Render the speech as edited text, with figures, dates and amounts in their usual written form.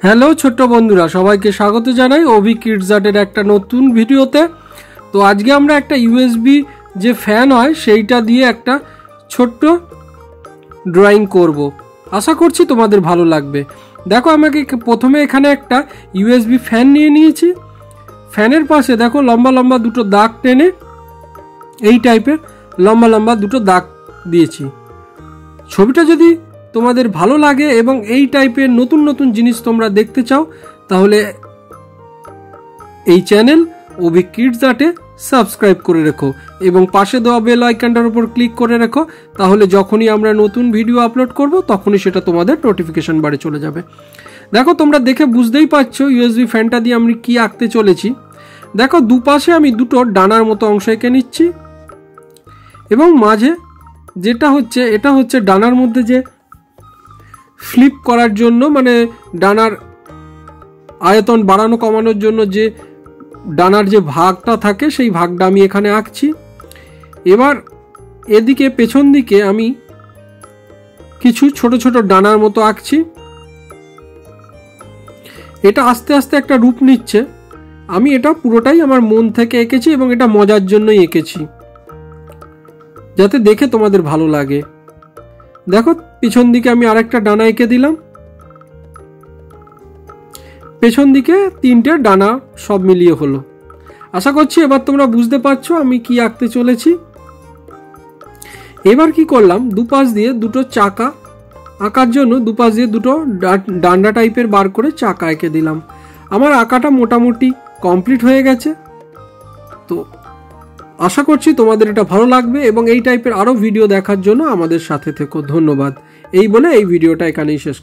Hello ছোট্ট বন্ধুরা, সবাইকে স্বাগত জানাই অভি কিডস আর্টের একটা নতুন ভিডিওতে। তো আজকে আমরা একটা ইউএসবি যে ফ্যান হয় সেইটা দিয়ে একটা ছোট্ট ড্রয়িং করব। আশা করছি তোমাদের ভালো লাগবে। দেখো, আমাকে প্রথমে এখানে একটা ইউএসবি ফ্যান নিয়ে নিয়েছি। ফ্যানের পাশে দেখো লম্বা লম্বা দুটো দাগ টেনে এই টাইপের লম্বা লম্বা দুটো দাগ দিয়েছি। ছবিটা যদি তোমাদের ভালো লাগে এবং এই টাইপের নতুন নতুন জিনিস তোমরা দেখতে চাও, তাহলে এই চ্যানেল অভি কিডস আর্টে সাবস্ক্রাইব করে রেখো এবং পাশে দেওয়া বেল আইকনটার উপর ক্লিক করে রেখো। তাহলে যখনই আমরা নতুন ভিডিও আপলোড করব তখনই সেটা তোমাদের নোটিফিকেশন বারে চলে যাবে। দেখো, তোমরা দেখে বুঝতেই পারছো ইউএসবি ফ্যানটা দিয়ে আমি কি আঁকতে চলেছি। দেখো, দুপাশে আমি দুটো ডানার মতো অংশ এঁকে নিচ্ছি এবং মাঝে এটা হচ্ছে ডানার মধ্যে যে ফ্লিপ করার জন্য, মানে ডানার আয়তন বাড়ানো কমানোর জন্য যে ডানার যে ভাগটা থাকে সেই ভাগটা আমি এখানে আঁকছি। এবার এদিকে পেছন দিকে আমি কিছু ছোট ছোট ডানার মতো আঁকছি। এটা আস্তে আস্তে একটা রূপ নিচ্ছে। আমি এটা পুরোটাই আমার মন থেকে এঁকেছি এবং এটা মজার জন্যই এঁকেছি, যাতে দেখে তোমাদের ভালো লাগে। দেখো, পেছন দিকে আমি আরেকটা ডানা এঁকে দিলাম। পেছন দিকে তিনটে ডানা সব মিলিয়ে হলো। আশা করছি এবার তোমরা বুঝতে পারছো আমি কি আঁকতে চলেছি। এবার কি করলাম, দুপাশ দিয়ে দুটো চাকা আঁকার জন্য দুপাশ দিয়ে দুটো ডান্ডা টাইপের বার করে চাকা এঁকে দিলাম। আমার আঁকাটা মোটামুটি কমপ্লিট হয়ে গেছে। তো আশা করছি তোমাদের এটা ভালো লাগবে এবং এই টাইপের আরও ভিডিও দেখার জন্য আমাদের সাথে থেকো। ধন্যবাদ। এই বলে এই ভিডিওটা এখানেই শেষ।